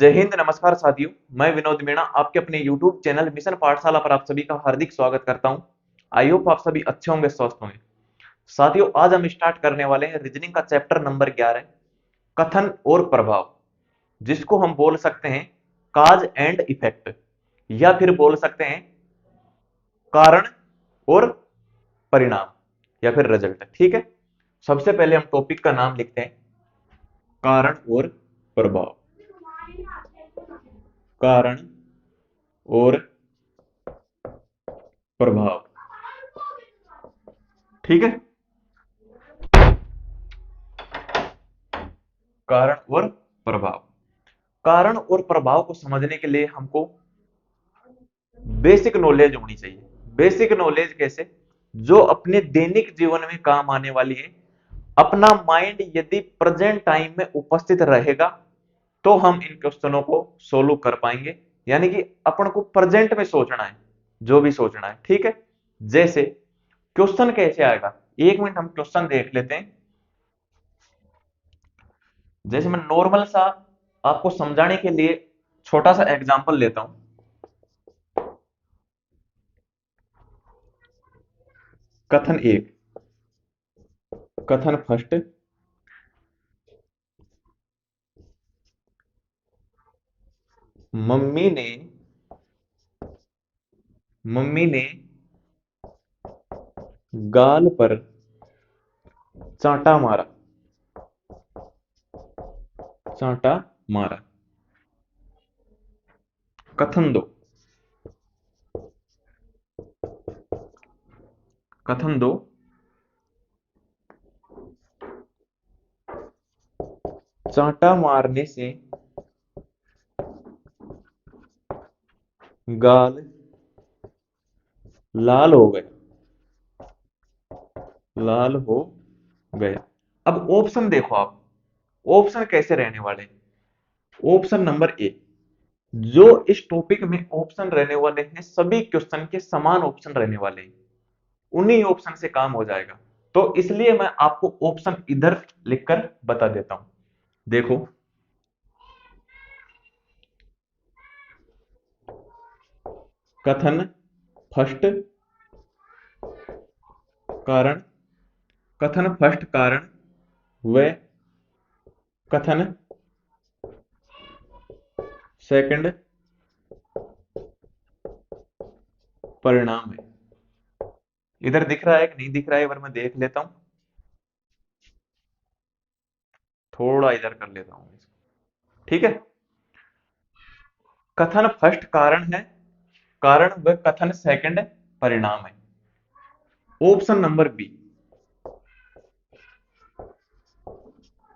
जय हिंद। नमस्कार साथियों, मैं विनोद मीणा आपके अपने YouTube चैनल मिशन पाठशाला पर आप सभी का हार्दिक स्वागत करता हूं। आई होप आप सभी अच्छे होंगे, स्वस्थ होंगे। साथियों, आज हम स्टार्ट करने वाले हैं रीजनिंग का चैप्टर नंबर 11, कथन और प्रभाव, जिसको हम बोल सकते हैं काज एंड इफेक्ट, या फिर बोल सकते हैं कारण और परिणाम, या फिर रिजल्ट। ठीक है, सबसे पहले हम टॉपिक का नाम लिखते हैं कारण और प्रभाव। कारण और प्रभाव, ठीक है। कारण और प्रभाव, कारण और प्रभाव को समझने के लिए हमको बेसिक नॉलेज होनी चाहिए। बेसिक नॉलेज कैसे? जो अपने दैनिक जीवन में काम आने वाली है। अपना माइंड यदि प्रेजेंट टाइम में उपस्थित रहेगा तो हम इन क्वेश्चनों को सोल्व कर पाएंगे। यानी कि अपन को प्रेजेंट में सोचना है, जो भी सोचना है। ठीक है, जैसे क्वेश्चन कैसे आएगा, एक मिनट हम क्वेश्चन देख लेते हैं। जैसे मैं नॉर्मल सा आपको समझाने के लिए छोटा सा एग्जांपल लेता हूं। कथन एक, कथन फर्स्ट, मम्मी ने मम्मी ने गाल पर चांटा मारा, चांटा मारा। कथन दो, कथन दो, चांटा मारने से गाल लाल हो गया, लाल हो गया। अब ऑप्शन देखो आप, ऑप्शन कैसे रहने वाले हैं। ऑप्शन नंबर ए, जो इस टॉपिक में ऑप्शन रहने वाले हैं सभी क्वेश्चन के समान ऑप्शन रहने वाले हैं, उन्हीं ऑप्शन से काम हो जाएगा। तो इसलिए मैं आपको ऑप्शन इधर लिखकर बता देता हूं। देखो, कथन फर्स्ट कारण, कथन फर्स्ट कारण व कथन सेकंड परिणाम है। इधर दिख रहा है कि नहीं दिख रहा है? एक बार मैं देख लेता हूं, थोड़ा इधर कर लेता हूं इसको। ठीक है, कथन फर्स्ट कारण है, कारण व कथन सेकंड परिणाम है। ऑप्शन नंबर बी,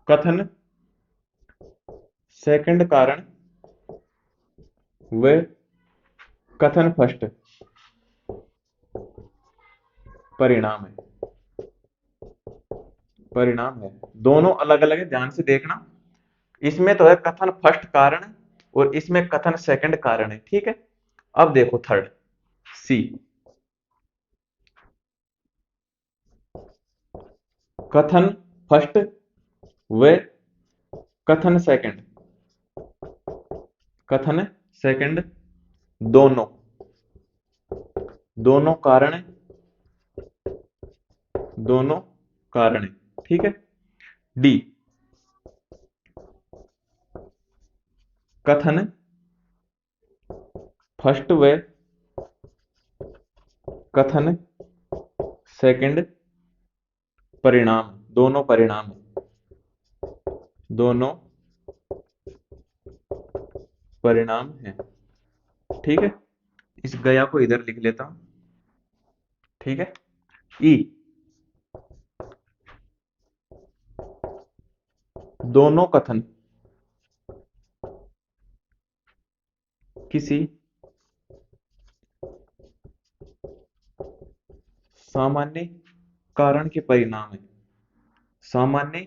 कथन सेकंड कारण व कथन फर्स्ट परिणाम है, परिणाम है। दोनों अलग अलग है, ध्यान से देखना। इसमें तो है कथन फर्स्ट कारण और इसमें कथन सेकंड कारण है। ठीक है, अब देखो थर्ड, सी, कथन फर्स्ट व कथन सेकंड, कथन सेकंड दोनों, दोनों कारण है, दोनों कारण है। ठीक है, डी, कथन फर्स्ट व कथन सेकंड परिणाम, दोनों परिणाम है, दोनों परिणाम है। ठीक है, इस गया को इधर लिख लेता हूं। ठीक है, ई, दोनों कथन किसी सामान्य कारण के परिणाम है, सामान्य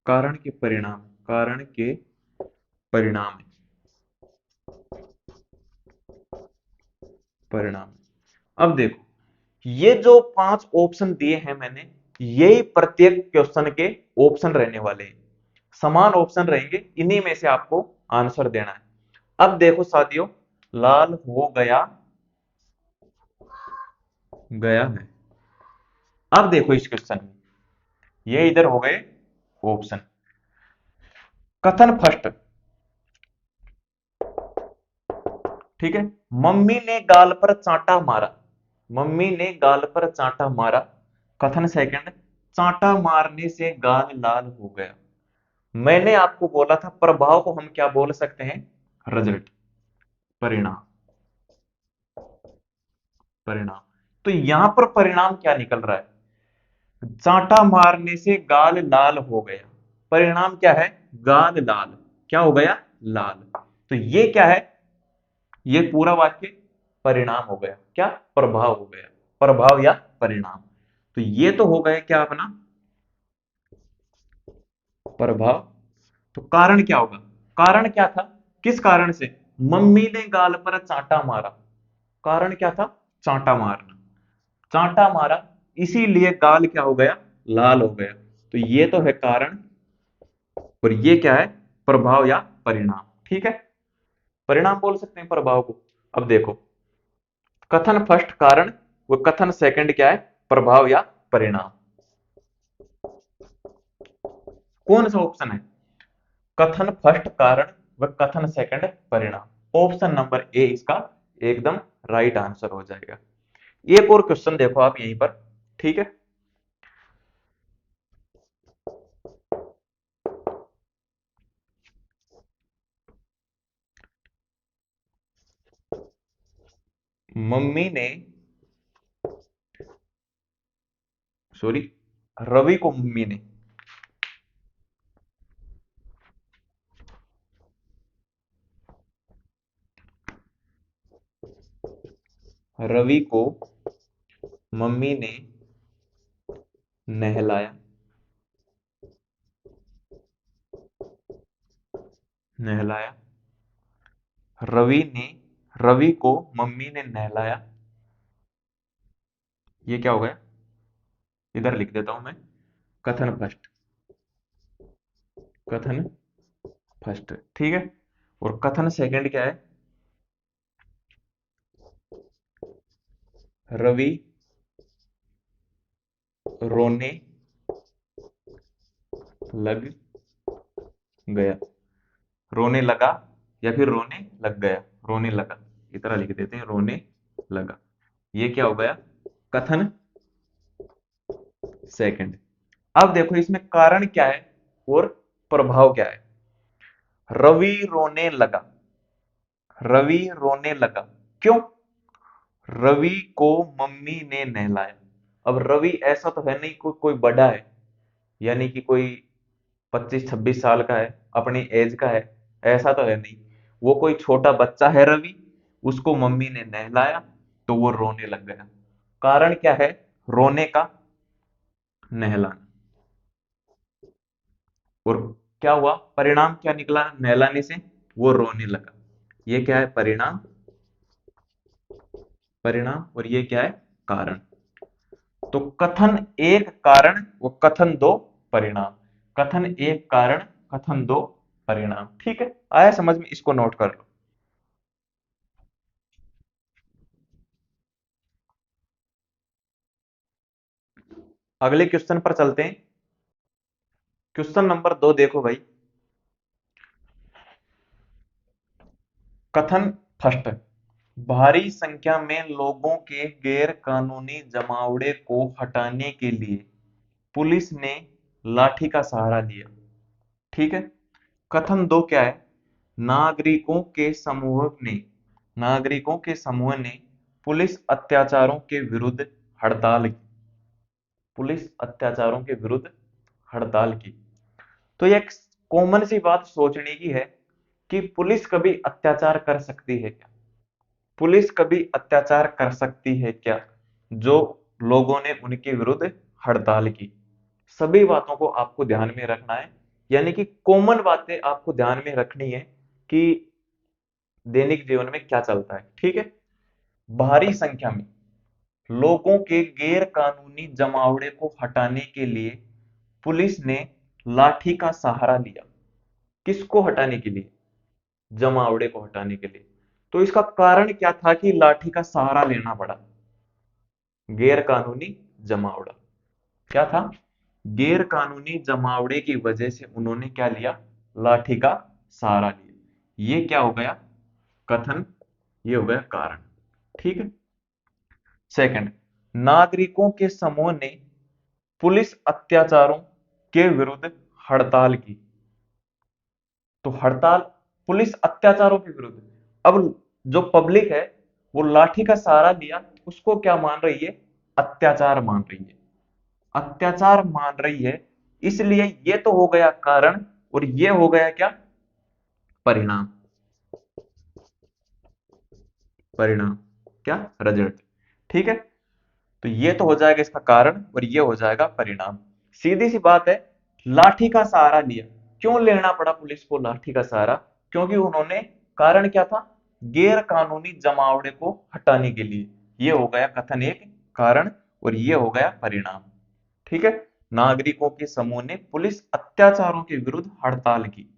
कारण के परिणाम, कारण के परिणाम है, परिणाम। अब देखो, ये जो 5 ऑप्शन दिए हैं मैंने, यही प्रत्येक क्वेश्चन के ऑप्शन रहने वाले हैं। समान ऑप्शन रहेंगे, इन्हीं में से आपको आंसर देना है। अब देखो साथियों, लाल हो गया, गया है। अब देखो इस क्वेश्चन में, ये इधर हो गए ऑप्शन। कथन फर्स्ट, ठीक है। मम्मी ने गाल पर चांटा मारा, मम्मी ने गाल पर चांटा मारा। कथन सेकंड, चांटा मारने से गाल लाल हो गया। मैंने आपको बोला था प्रभाव को हम क्या बोल सकते हैं, रिजल्ट, परिणाम, परिणाम। तो यहां पर परिणाम क्या निकल रहा है, चांटा मारने से गाल लाल हो गया। परिणाम क्या है, गाल लाल, क्या हो गया, लाल। तो ये क्या है, ये पूरा वाक्य परिणाम हो गया, क्या, प्रभाव हो गया, प्रभाव या परिणाम। तो ये तो हो गया क्या अपना प्रभाव। तो कारण क्या होगा, कारण क्या था, किस कारण से, मम्मी ने गाल पर चांटा मारा। कारण क्या था, चांटा मारना, चांटा मारा, इसीलिए गाल क्या हो गया, लाल हो गया। तो ये तो है कारण, और ये क्या है, प्रभाव या परिणाम, ठीक है। परिणाम बोल सकते हैं प्रभाव को। अब देखो, कथन फर्स्ट कारण, वो कथन सेकंड क्या है, प्रभाव या परिणाम। कौन सा ऑप्शन है, कथन फर्स्ट कारण व कथन सेकंड परिणाम। ऑप्शन नंबर ए इसका एकदम राइट आंसर हो जाएगा। एक और क्वेश्चन देखो आप यहीं पर, ठीक है। मम्मी ने, सॉरी, रवि को मम्मी ने, रवि को मम्मी ने नहलाया, नहलाया। रवि को मम्मी ने नहलाया। ये क्या हो गया, इधर लिख देता हूं मैं, कथन फर्स्ट, कथन फर्स्ट, ठीक है। और कथन सेकंड क्या है, रवि रोने लग गया, रोने लगा, या फिर रोने लग गया, रोने लगा, इतना लिख देते हैं, रोने लगा। ये क्या हो गया, कथन सेकंड। अब देखो इसमें कारण क्या है और प्रभाव क्या है। रवि रोने लगा, रवि रोने लगा, क्यों, रवि को मम्मी ने नहलाया। अब रवि ऐसा तो है नहीं कोई बड़ा है, यानी कि कोई 25-26 साल का है, अपनी एज का है, ऐसा तो है नहीं। वो कोई छोटा बच्चा है रवि, उसको मम्मी ने नहलाया, तो वो रोने लग गया। कारण क्या है, रोने का, नहलाना। और क्या हुआ, परिणाम क्या निकला नहलाने से, वो रोने लगा। ये क्या है, परिणाम, परिणाम, और ये क्या है, कारण। तो कथन एक कारण व कथन दो परिणाम, कथन एक कारण, कथन दो परिणाम, ठीक है। आया समझ में, इसको नोट कर लो। अगले क्वेश्चन पर चलते हैं। क्वेश्चन नंबर 2 देखो भाई, कथन फर्स्ट, भारी संख्या में लोगों के गैर कानूनी जमावड़े को हटाने के लिए पुलिस ने लाठी का सहारा लिया, ठीक है। कथन दो क्या है, नागरिकों के समूह ने, नागरिकों के समूह ने पुलिस अत्याचारों के विरुद्ध हड़ताल की, पुलिस अत्याचारों के विरुद्ध हड़ताल की। तो ये एक कॉमन सी बात सोचने की है कि पुलिस कभी अत्याचार कर सकती है क्या, पुलिस कभी अत्याचार कर सकती है क्या, जो लोगों ने उनके विरुद्ध हड़ताल की। सभी बातों को आपको ध्यान में रखना है, यानी कि कॉमन बातें आपको ध्यान में रखनी है कि दैनिक जीवन में क्या चलता है, ठीक है। भारी संख्या में लोगों के गैर कानूनी जमावड़े को हटाने के लिए पुलिस ने लाठी का सहारा लिया, किसको हटाने के लिए? जमावड़े को हटाने के लिए। तो इसका कारण क्या था कि लाठी का सहारा लेना पड़ा? गैर कानूनी जमावड़ा। क्या था? गैर कानूनी जमावड़े की वजह से उन्होंने क्या लिया? लाठी का सहारा लिया। ये क्या हो गया? कथन। ये हो गया कारण। ठीक है। सेकंड, नागरिकों के समूह ने पुलिस अत्याचारों के विरुद्ध हड़ताल की। तो हड़ताल पुलिस अत्याचारों के विरुद्ध। अब जो पब्लिक है वो लाठी का सहारा लिया, उसको क्या मान रही है? अत्याचार मान रही है। अत्याचार मान रही है, इसलिए ये तो हो गया कारण और ये हो गया क्या? परिणाम। परिणाम क्या? रिजल्ट। ठीक है। तो ये तो हो जाएगा इसका कारण और ये हो जाएगा परिणाम। सीधी सी बात है। लाठी का सहारा लिया। क्यों लेना पड़ा पुलिस को लाठी का सहारा? क्योंकि उन्होंने, कारण क्या था? गैर कानूनी जमावड़े को हटाने के लिए। ये हो गया कथन एक, कारण, और ये हो गया परिणाम। ठीक है। नागरिकों के समूह ने पुलिस अत्याचारों के विरुद्ध हड़ताल की,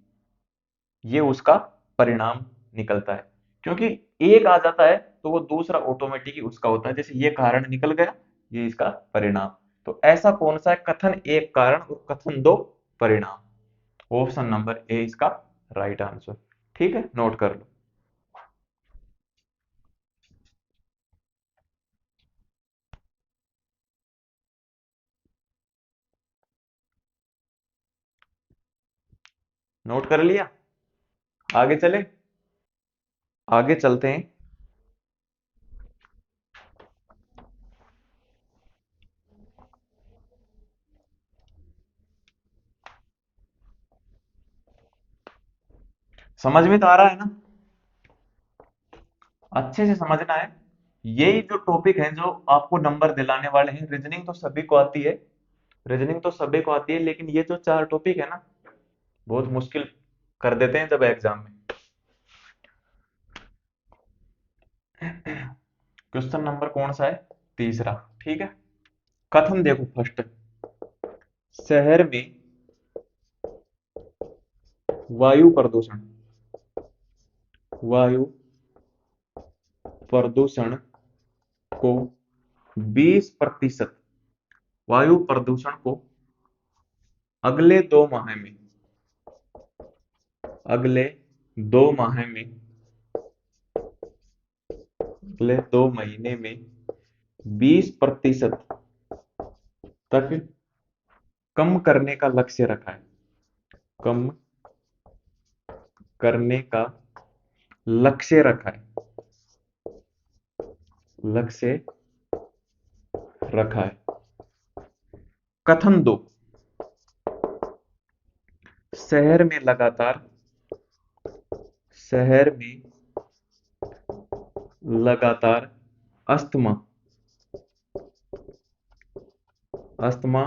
ये उसका परिणाम निकलता है। क्योंकि एक आ जाता है तो वो दूसरा ऑटोमेटिक ही उसका होता है। जैसे ये कारण निकल गया, ये इसका परिणाम। तो ऐसा कौन सा है? कथन एक कारण और कथन दो परिणाम। ऑप्शन नंबर ए इसका राइट आंसर। ठीक है, नोट कर लो। नोट कर लिया? आगे चले? आगे चलते हैं। समझ में तो आ रहा है ना? अच्छे से समझना है। यही जो टॉपिक है जो आपको नंबर दिलाने वाले हैं। रीजनिंग तो सभी को आती है, रीजनिंग तो सभी को आती है, लेकिन ये जो चार टॉपिक है ना, बहुत मुश्किल कर देते हैं जब एग्जाम में। क्वेश्चन नंबर कौन सा है? तीसरा। ठीक है। कथन देखो फर्स्ट। शहर में वायु प्रदूषण, वायु प्रदूषण को 20%, वायु प्रदूषण को अगले 2 माह में, अगले 2 माह में, अगले 2 महीने में 20% तक कम करने का लक्ष्य रखा है। कम करने का लक्ष्य रखा है, लक्ष्य रखा है। कथन दो। शहर में लगातार, शहर में लगातार अस्थमा, अस्थमा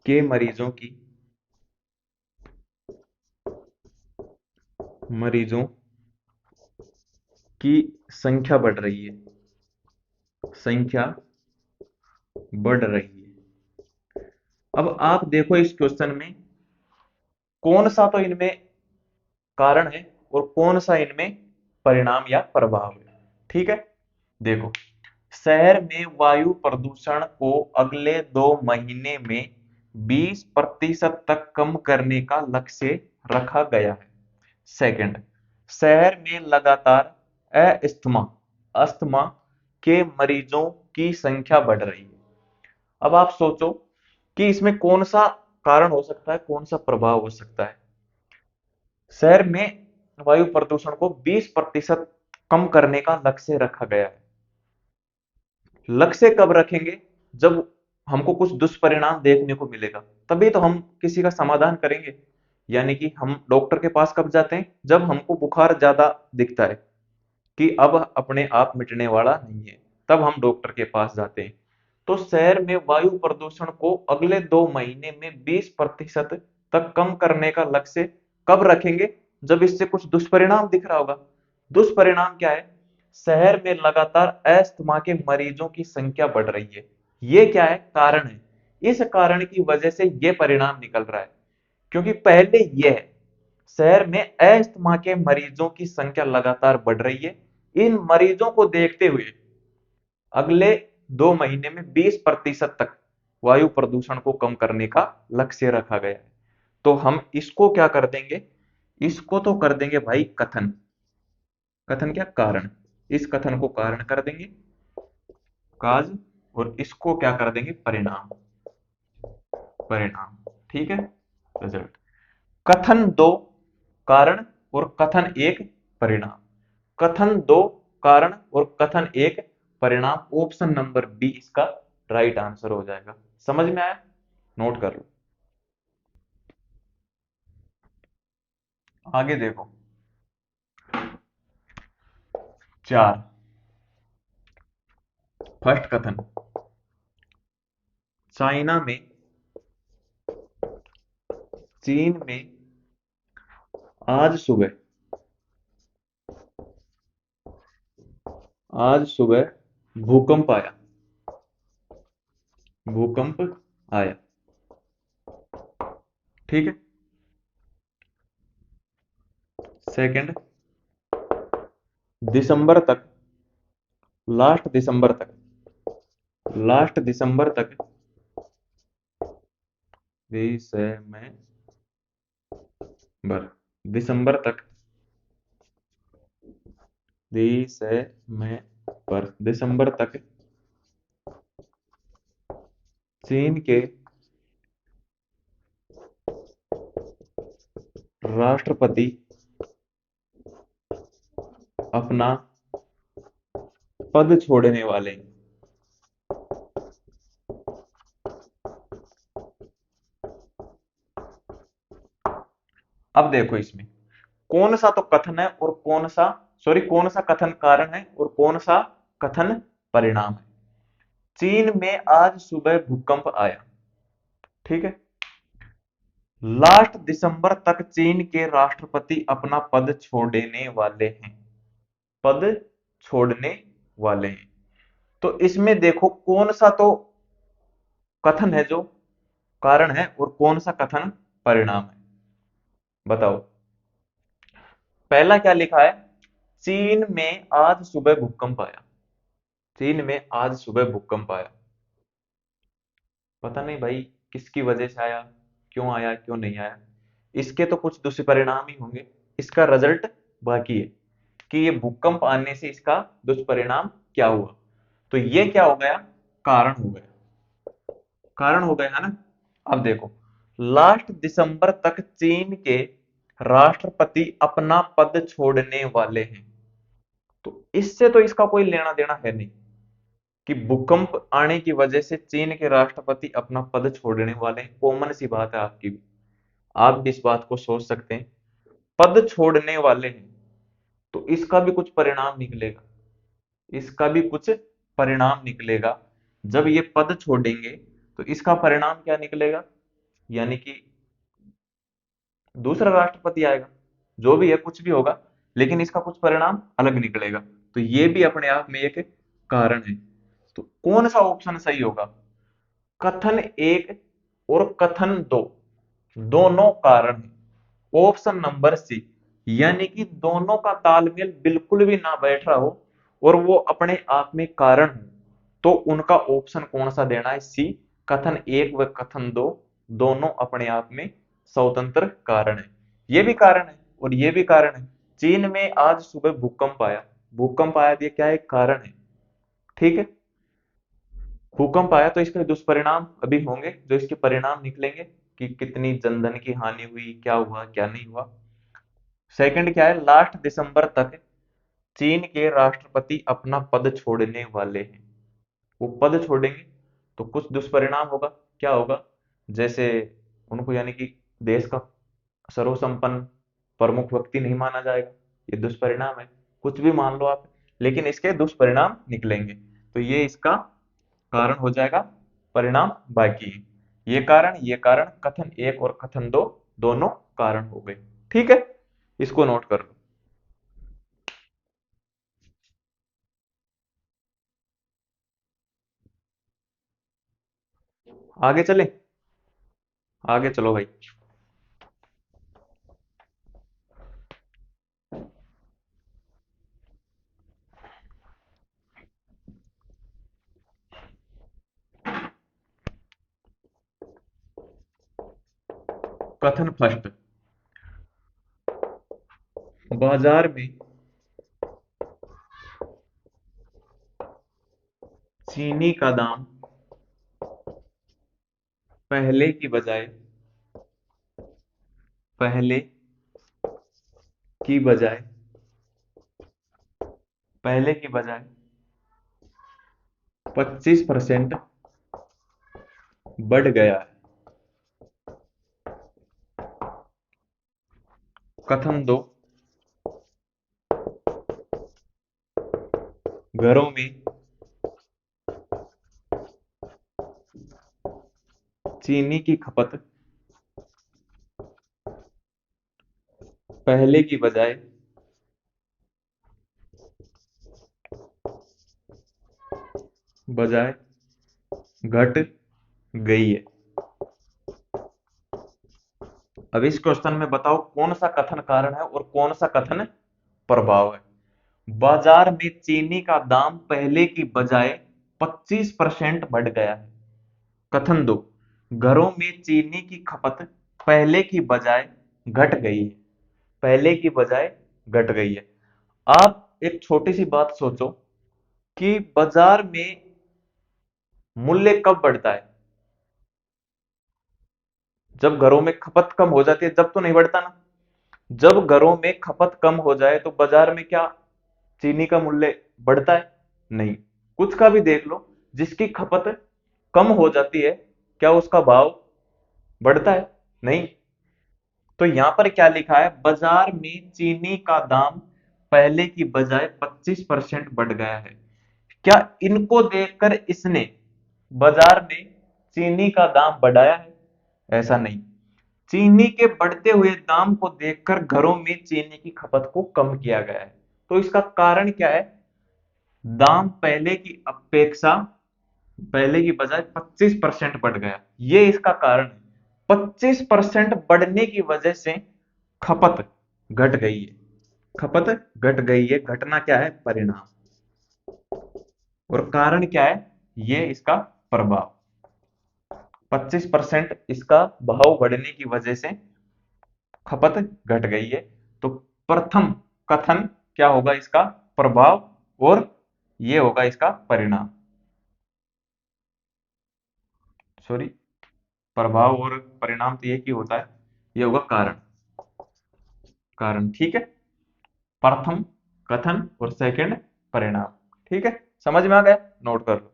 के मरीजों की संख्या बढ़ रही है, संख्या बढ़ रही है। अब आप देखो इस क्वेश्चन में कौन सा तो इनमें कारण है और कौन सा इनमें परिणाम या प्रभाव है। ठीक है। देखो, शहर में वायु प्रदूषण को अगले 2 महीने में 20% तक कम करने का लक्ष्य रखा गया है। सेकंड, शहर में लगातार अस्थमा, अस्थमा के मरीजों की संख्या बढ़ रही है। अब आप सोचो कि इसमें कौन सा कारण हो सकता है, कौन सा प्रभाव हो सकता है। शहर में वायु प्रदूषण को 20% कम करने का लक्ष्य रखा गया है। लक्ष्य कब रखेंगे? जब हमको कुछ दुष्परिणाम देखने को मिलेगा, तभी तो हम किसी का समाधान करेंगे। यानी कि हम डॉक्टर के पास कब जाते हैं? जब हमको बुखार ज्यादा दिखता है कि अब अपने आप मिटने वाला नहीं है, तब हम डॉक्टर के पास जाते हैं। तो शहर में वायु प्रदूषण को अगले 2 महीने में 20% तक कम करने का लक्ष्य कब रखेंगे? जब इससे कुछ दुष्परिणाम दिख रहा होगा। दुष्परिणाम क्या है? शहर में लगातार अस्थमा के मरीजों की संख्या बढ़ रही है। ये क्या है? कारण है। इस कारण की वजह से ये परिणाम निकल रहा है। क्योंकि पहले यह शहर में अस्थमा के मरीजों की संख्या लगातार बढ़ रही है। इन मरीजों को देखते हुए अगले 2 महीने में 20% तक वायु प्रदूषण को कम करने का लक्ष्य रखा गया है। तो हम इसको क्या कर देंगे, इसको तो कर देंगे भाई कथन। कथन क्या, कारण। इस कथन को कारण कर देंगे, काज, और इसको क्या कर देंगे, परिणाम। परिणाम, ठीक है, रिजल्ट। कथन दो कारण और कथन एक परिणाम। कथन दो कारण और कथन एक परिणाम, ऑप्शन नंबर बी इसका राइट आंसर हो जाएगा। समझ में आया, नोट कर लो। आगे देखो, 4, फर्स्ट कथन, चाइना में, चीन में आज सुबह, आज सुबह भूकंप आया। भूकंप आया, ठीक है। सेकंड, दिसंबर तक, लास्ट दिसंबर तक, लास्ट दिसंबर तक दिसंबर, दिसंबर तक, दिसंबर तक चीन के राष्ट्रपति अपना पद छोड़ने वाले हैं। अब देखो इसमें कौन सा तो कथन है और कौन सा, सॉरी, कौन सा कथन कारण है और कौन सा कथन परिणाम है। चीन में आज सुबह भूकंप आया, ठीक है। लास्ट दिसंबर तक चीन के राष्ट्रपति अपना पद छोड़ने वाले हैं। पद छोड़ने वाले हैं। तो इसमें देखो कौन सा तो कथन है जो कारण है और कौन सा कथन परिणाम है, बताओ। पहला क्या लिखा है, चीन में आज सुबह भूकंप आया। चीन में आज सुबह भूकंप आया, पता नहीं भाई किसकी वजह से आया, क्यों आया, क्यों नहीं आया। इसके तो कुछ दुष्परिणाम ही होंगे। इसका रिजल्ट बाकी है कि ये भूकंप आने से इसका दुष्परिणाम क्या हुआ। तो ये क्या हो गया, कारण हो गया। कारण हो गया है ना। अब देखो, लास्ट दिसंबर तक चीन के राष्ट्रपति अपना पद छोड़ने वाले हैं। तो इससे तो इसका कोई लेना देना है नहीं कि भूकंप आने की वजह से चीन के राष्ट्रपति अपना पद छोड़ने वाले हैं। कॉमन सी बात है आपकी भी, आप भी इस बात को सोच सकते हैं। पद छोड़ने वाले हैं तो इसका भी कुछ परिणाम निकलेगा। इसका भी कुछ परिणाम निकलेगा। जब ये पद छोड़ेंगे तो इसका परिणाम क्या निकलेगा, यानी कि दूसरा राष्ट्रपति आएगा। जो भी है, कुछ भी होगा, लेकिन इसका कुछ परिणाम अलग निकलेगा। तो ये भी अपने आप में एक कारण है। तो कौन सा ऑप्शन सही होगा, कथन एक और कथन दो दोनों कारण है। ऑप्शन नंबर सी, यानी कि दोनों का तालमेल बिल्कुल भी ना बैठ रहा हो और वो अपने आप में कारण हो, तो उनका ऑप्शन कौन सा देना है, सी, कथन एक व कथन दो दोनों अपने आप में स्वतंत्र कारण है। ये भी कारण है और ये भी कारण है। चीन में आज सुबह भूकंप आया, भूकंप आया, ये क्या है, कारण है, ठीक है। भूकंप आया तो इसके दुष्परिणाम अभी होंगे, जो इसके परिणाम निकलेंगे कि कितनी जनधन की हानि हुई, क्या हुआ, क्या नहीं हुआ। सेकंड क्या है, लास्ट दिसंबर तक चीन के राष्ट्रपति अपना पद छोड़ने वाले हैं। वो पद छोड़ेंगे तो कुछ दुष्परिणाम होगा। क्या होगा, जैसे उनको, यानी कि देश का सर्वसंपन्न प्रमुख व्यक्ति नहीं माना जाएगा, ये दुष्परिणाम है। कुछ भी मान लो आप, लेकिन इसके दुष्परिणाम निकलेंगे। तो ये इसका कारण हो जाएगा, परिणाम बाकी है। ये कारण कथन एक और कथन दो दोनों कारण हो गए, ठीक है। इसको नोट कर लो। आगे चले, आगे चलो भाई। कथन फर्स्ट। बाजार में चीनी का दाम पहले की बजाय पहले की बजाय पहले की बजाय 25% बढ़ गया है। कथन दो। घरों में चीनी की खपत पहले की बजाय घट गई है। अब इस क्वेश्चन में बताओ कौन सा कथन कारण है और कौन सा कथन प्रभाव है। बाजार में चीनी का दाम पहले की बजाय 25% बढ़ गया है। कथन दो। घरों में चीनी की खपत पहले की बजाय घट गई है। पहले की बजाय घट गई है। आप एक छोटी सी बात सोचो कि बाजार में मूल्य कब बढ़ता है? जब घरों में खपत कम हो जाती है, जब तो नहीं बढ़ता ना। जब घरों में खपत कम हो जाए तो बाजार में क्या चीनी का मूल्य बढ़ता है? नहीं। कुछ का भी देख लो, जिसकी खपत कम हो जाती है क्या उसका भाव बढ़ता है? नहीं। तो यहां पर क्या लिखा है, बाजार में चीनी का दाम पहले की बजाय 25% बढ़ गया है। क्या इनको देखकर इसने बाजार में चीनी का दाम बढ़ाया है? ऐसा नहीं। चीनी के बढ़ते हुए दाम को देखकर घरों में चीनी की खपत को कम किया गया है। तो इसका कारण क्या है? दाम पहले की अपेक्षा पहले की बजाय 25% बढ़ गया, ये इसका कारण है। 25% बढ़ने की वजह से खपत घट गई है। खपत घट गई है। घटना क्या है? परिणाम। और कारण क्या है? ये इसका प्रभाव। 25% इसका भाव बढ़ने की वजह से खपत घट गई है। तो प्रथम कथन क्या होगा? इसका प्रभाव। और ये होगा इसका परिणाम। सॉरी, प्रभाव और परिणाम तो एक ही होता है। ये होगा कारण। कारण, ठीक है। प्रथम कथन और सेकंड परिणाम। ठीक है, समझ में आ गया? नोट कर लो।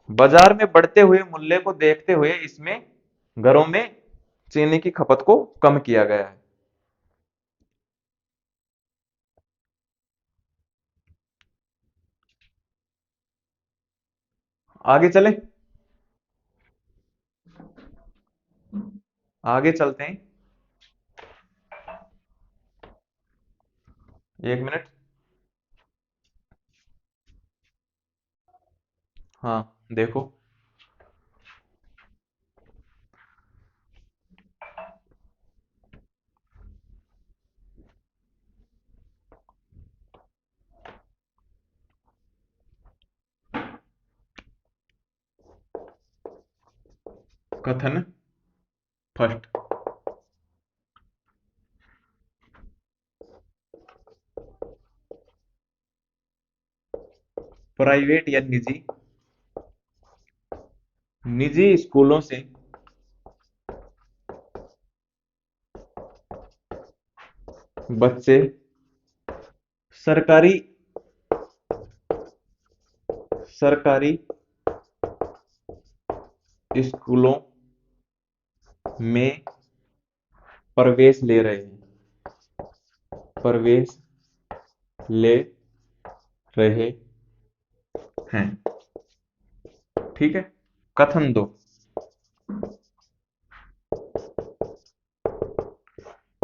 बाजार में बढ़ते हुए मूल्य को देखते हुए इसमें घरों में चीनी की खपत को कम किया गया है। आगे चले, आगे चलते हैं। 1 मिनट। हाँ, देखो। कथन फर्स्ट। प्राइवेट या निजी निजी स्कूलों से बच्चे सरकारी सरकारी स्कूलों में प्रवेश ले रहे हैं। प्रवेश ले रहे हैं। ठीक है। कथन दो।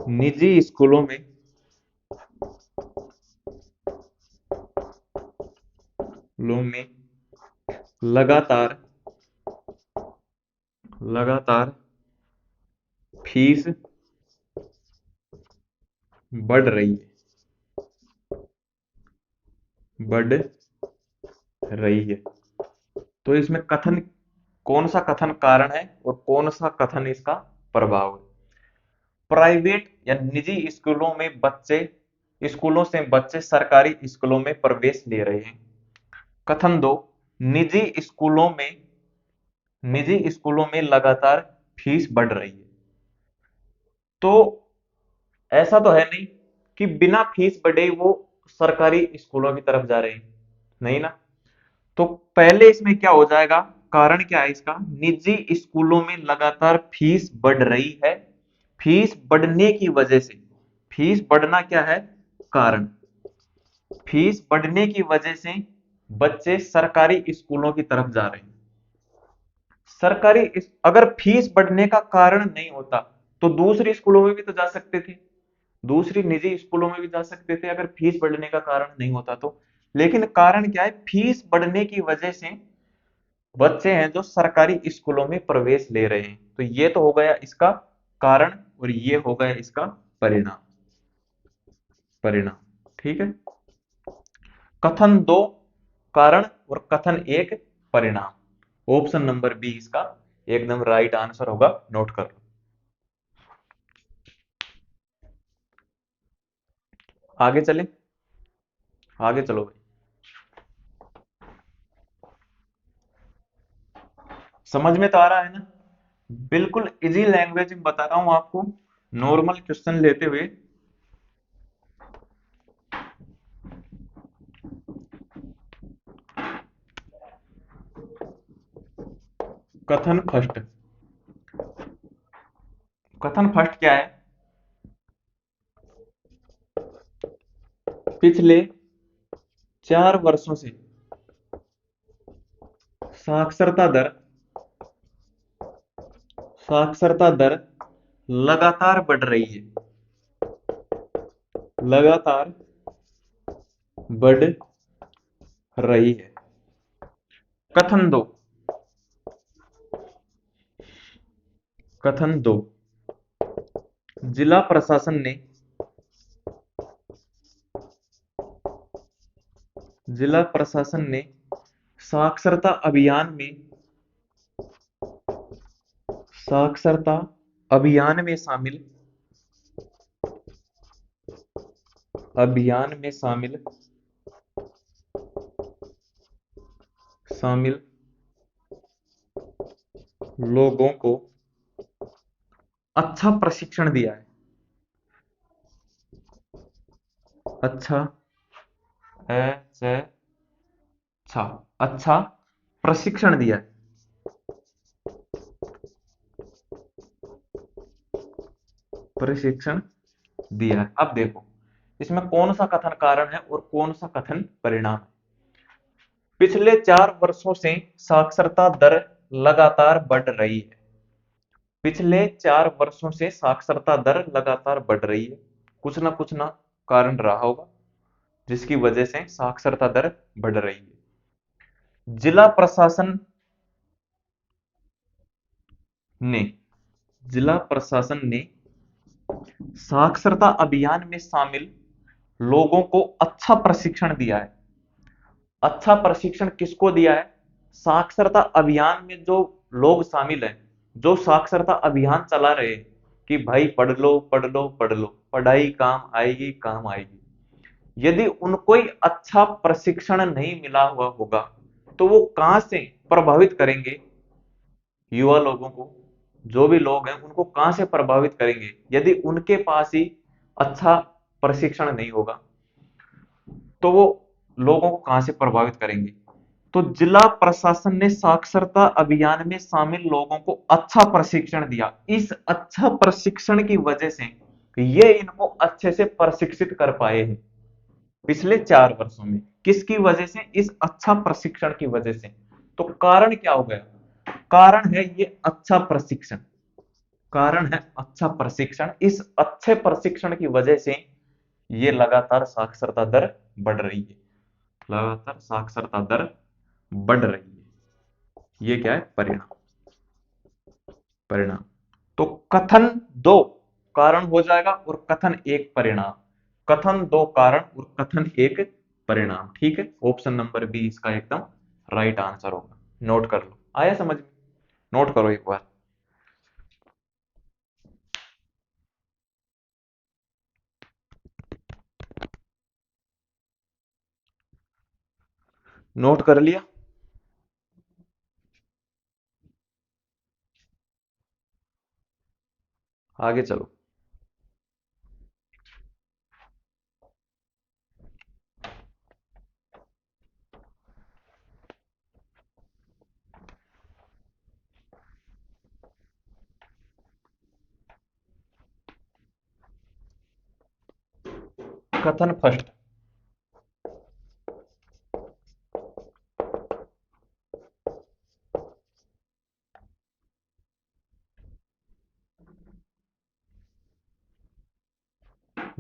निजी स्कूलों में लगातार लगातार फीस बढ़ रही है, बढ़ रही है। तो इसमें कथन, कौन सा कथन कारण है और कौन सा कथन इसका प्रभाव है? प्राइवेट या निजी स्कूलों से बच्चे सरकारी स्कूलों में प्रवेश ले रहे हैं। कथन दो, निजी स्कूलों में निजी स्कूलों में लगातार फीस बढ़ रही है। तो ऐसा तो है नहीं कि बिना फीस बढ़े वो सरकारी स्कूलों की तरफ जा रहे हैं, नहीं ना। तो पहले इसमें क्या हो जाएगा, कारण क्या है इसका, निजी स्कूलों में लगातार फीस बढ़ रही है। फीस बढ़ने की वजह से, फीस बढ़ना क्या है, कारण, फीस बढ़ने की वजह से बच्चे सरकारी स्कूलों की तरफ जा रहे हैं। अगर फीस बढ़ने का कारण नहीं होता तो दूसरी स्कूलों में भी तो जा सकते थे, दूसरी निजी स्कूलों में भी जा सकते थे अगर फीस बढ़ने का कारण नहीं होता तो। लेकिन कारण क्या है, फीस बढ़ने की वजह से बच्चे हैं जो सरकारी स्कूलों में प्रवेश ले रहे हैं। तो ये तो हो गया इसका कारण और ये हो गया इसका परिणाम, परिणाम। ठीक है। कथन दो कारण और कथन एक परिणाम। ऑप्शन नंबर बी इसका एकदम राइट आंसर होगा, नोट कर लो। आगे चले, आगे चलो भाई। समझ में तो आ रहा है ना? बिल्कुल इजी लैंग्वेज में बता रहा हूं आपको, नॉर्मल क्वेश्चन लेते हुए। कथन फर्स्ट, कथन फर्स्ट क्या है, पिछले 4 वर्षों से साक्षरता दर, साक्षरता दर लगातार बढ़ रही है, लगातार बढ़ रही है। कथन दो, कथन दो, जिला प्रशासन ने, जिला प्रशासन ने साक्षरता अभियान में, साक्षरता अभियान में शामिल, अभियान में शामिल, शामिल लोगों को अच्छा प्रशिक्षण दिया है, अच्छा, अच्छा, अच्छा प्रशिक्षण दिया है, प्रशिक्षण दिया है। अब देखो इसमें कौन सा कथन कारण है और कौन सा कथन परिणाम है। पिछले 4 वर्षों से साक्षरता दर लगातार बढ़ रही है, पिछले 4 वर्षों से साक्षरता दर लगातार बढ़ रही है। कुछ ना कारण रहा होगा जिसकी वजह से साक्षरता दर बढ़ रही है। जिला प्रशासन ने, जिला प्रशासन ने साक्षरता अभियान में शामिल लोगों को अच्छा प्रशिक्षण दिया है। अच्छा प्रशिक्षण किसको दिया है, साक्षरता अभियान में जो लोग शामिल हैं, जो साक्षरता अभियान चला रहे हैं कि भाई पढ़ लो पढ़ लो पढ़ लो, पढ़ाई काम आएगी काम आएगी। यदि उनको ही अच्छा प्रशिक्षण नहीं मिला हुआ होगा तो वो कहां से प्रभावित करेंगे युवा लोगों को, जो भी लोग हैं उनको कहां से प्रभावित करेंगे यदि उनके पास ही अच्छा प्रशिक्षण नहीं होगा, तो वो लोगों को कहां से प्रभावित करेंगे। तो जिला प्रशासन ने साक्षरता अभियान में शामिल लोगों को अच्छा प्रशिक्षण दिया। इस अच्छा प्रशिक्षण की वजह से ये इनको अच्छे से प्रशिक्षित कर पाए हैं पिछले 4 वर्षों में। किसकी वजह से, इस अच्छा प्रशिक्षण की वजह से। तो कारण क्या हो गया, कारण है ये अच्छा प्रशिक्षण, कारण है अच्छा प्रशिक्षण। इस अच्छे प्रशिक्षण की वजह से ये लगातार साक्षरता दर बढ़ रही है, लगातार साक्षरता दर बढ़ रही है। ये क्या है, परिणाम। परिणाम। तो कथन दो कारण हो जाएगा और कथन एक परिणाम। कथन दो कारण और कथन एक परिणाम। ठीक है, ऑप्शन नंबर बी इसका एकदम राइट आंसर होगा। नोट कर लो, आया समझ में? नोट करो एक बार। नोट कर लिया? आगे चलो। कथन फर्स्ट।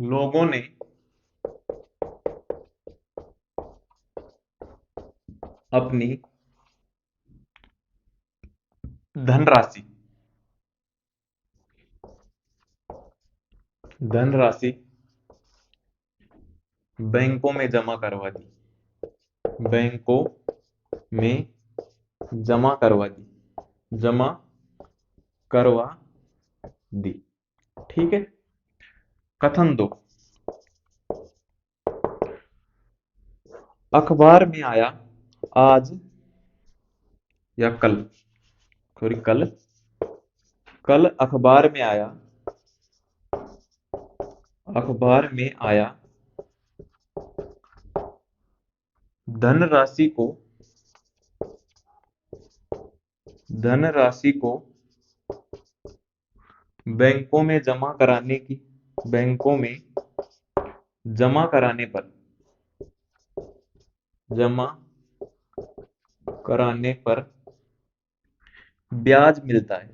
लोगों ने अपनी धनराशि धनराशि बैंकों में जमा करवा दी। बैंकों में जमा करवा दी। जमा करवा दी। ठीक है। कथन दो। अखबार में आया आज या कल। सॉरी, कल। कल अखबार में आया। अखबार में आया धनराशि को धनराशि को बैंकों में जमा कराने की बैंकों में जमा कराने पर जमा कराने पर ब्याज मिलता है।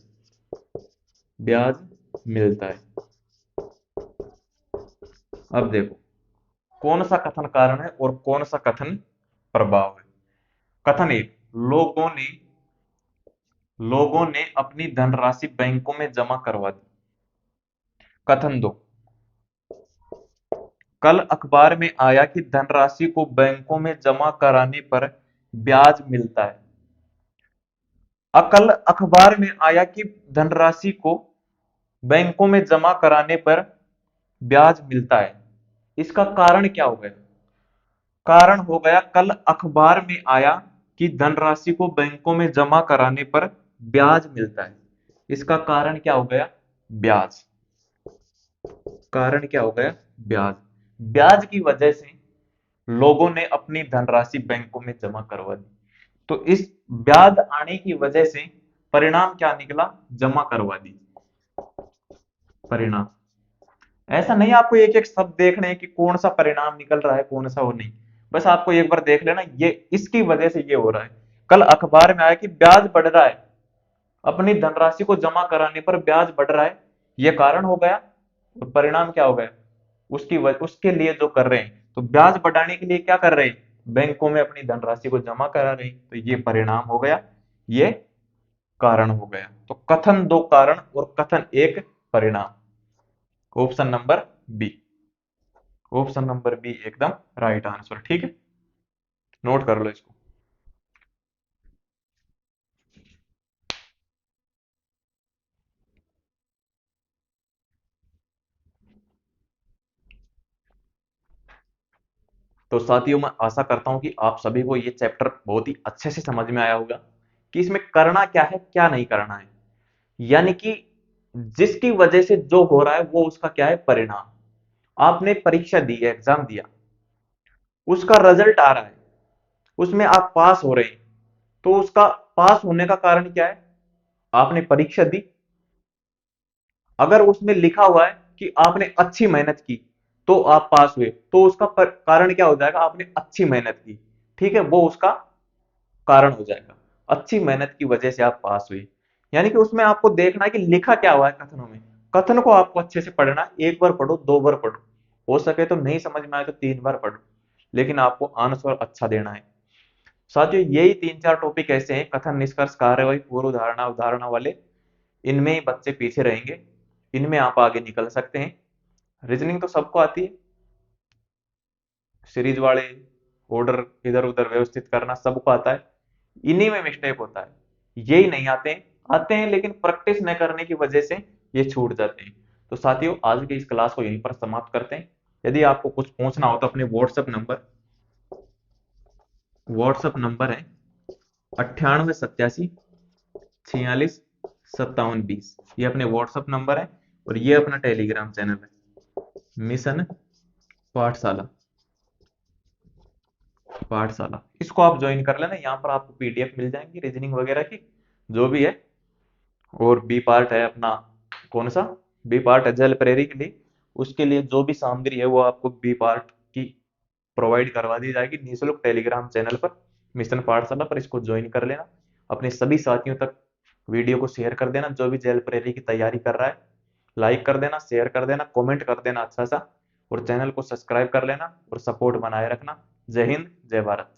ब्याज मिलता है। अब देखो, कौन सा कथन कारण है और कौन सा कथन प्रभाव है। कथन एक, लोगों ने अपनी धनराशि बैंकों में जमा करवा दी। कथन दो, कल अखबार में आया कि धनराशि को बैंकों में जमा कराने पर ब्याज मिलता है। कल अखबार में आया कि धनराशि को बैंकों में जमा कराने पर ब्याज मिलता है। इसका कारण क्या हो गया? कारण हो गया, कल अखबार में आया कि धनराशि को बैंकों में जमा कराने पर ब्याज मिलता है। इसका कारण क्या हो गया? ब्याज। कारण क्या हो गया? ब्याज। ब्याज की वजह से लोगों ने अपनी धनराशि बैंकों में जमा करवा दी। तो इस ब्याज आने की वजह से परिणाम क्या निकला? जमा करवा दी। परिणाम। ऐसा नहीं आपको एक एक शब्द देखने हैं कि कौन सा परिणाम निकल रहा है, कौन सा वो नहीं। बस आपको एक बार देख लेना, ये इसकी वजह से ये हो रहा है। कल अखबार में आया कि ब्याज बढ़ रहा है, अपनी धनराशि को जमा कराने पर ब्याज बढ़ रहा है, ये कारण हो गया। और परिणाम क्या हो गया? उसके लिए जो कर रहे हैं, तो ब्याज बढ़ाने के लिए क्या कर रहे हैं? बैंकों में अपनी धनराशि को जमा करा रहे हैं, तो ये परिणाम हो गया, ये कारण हो गया। तो कथन दो कारण और कथन एक परिणाम। Option number B. Option number B एकदम राइट आंसर। ठीक है, नोट कर लो इसको। तो साथियों, मैं आशा करता हूं कि आप सभी को ये चैप्टर बहुत ही अच्छे से समझ में आया होगा कि इसमें करना क्या है, क्या नहीं करना है। यानी कि जिसकी वजह से जो हो रहा है वो उसका क्या है? परिणाम। आपने परीक्षा दी है, एग्जाम दिया, उसका रिजल्ट आ रहा है, उसमें आप पास हो रहे हैं, तो उसका पास होने का कारण क्या है? आपने परीक्षा दी। अगर उसमें लिखा हुआ है कि आपने अच्छी मेहनत की तो आप पास हुए, तो उसका कारण क्या हो जाएगा? आपने अच्छी मेहनत की। ठीक है, वो उसका कारण हो जाएगा। अच्छी मेहनत की वजह से आप पास हुए। यानी कि उसमें आपको देखना है कि लिखा क्या हुआ है कथनों में। कथन को आपको अच्छे से पढ़ना है, एक बार पढ़ो, दो बार पढ़ो, हो सके तो नहीं समझ में आए तो तीन बार पढ़ो, लेकिन आपको आंसर अच्छा देना है। साथियों, यही तीन चार टॉपिक ऐसे हैं, कथन, निष्कर्ष, कार्यवाही, पूर्व धारणा, अवधारणा वाले, इनमें ही बच्चे पीछे रहेंगे, इनमें आप आगे निकल सकते हैं। रीजनिंग तो सबको आती है, सीरीज वाले ऑर्डर इधर उधर व्यवस्थित करना सबको आता है, इन्हीं में मिस्टेक होता है, यही नहीं आते हैं लेकिन प्रैक्टिस न करने की वजह से ये छूट जाते हैं। तो साथियों, आज की इस क्लास को यहीं पर समाप्त करते हैं। यदि आपको कुछ पूछना हो तो अपने व्हाट्सएप नंबर है 9887 46 57 20, ये अपने व्हाट्सएप नंबर है और ये अपना टेलीग्राम चैनल है, मिशन पाठशाला। पाठशाला इसको आप ज्वाइन कर लेना, यहाँ पर आपको पीडीएफ मिल जाएंगी रीजनिंग वगैरह की जो भी है। और बी पार्ट है अपना, कौन सा बी पार्ट है जल प्रेरी के लिए, उसके लिए जो भी सामग्री है वो आपको बी पार्ट की प्रोवाइड करवा दी जाएगी निःशुल्क टेलीग्राम चैनल पर, मिशन पाठशाला पर। इसको ज्वाइन कर लेना, अपने सभी साथियों तक वीडियो को शेयर कर देना, जो भी जेल प्रेरी की तैयारी कर रहा है लाइक कर देना, शेयर कर देना, कमेंट कर देना अच्छा सा, और चैनल को सब्सक्राइब कर लेना और सपोर्ट बनाए रखना। जय हिंद, जय भारत।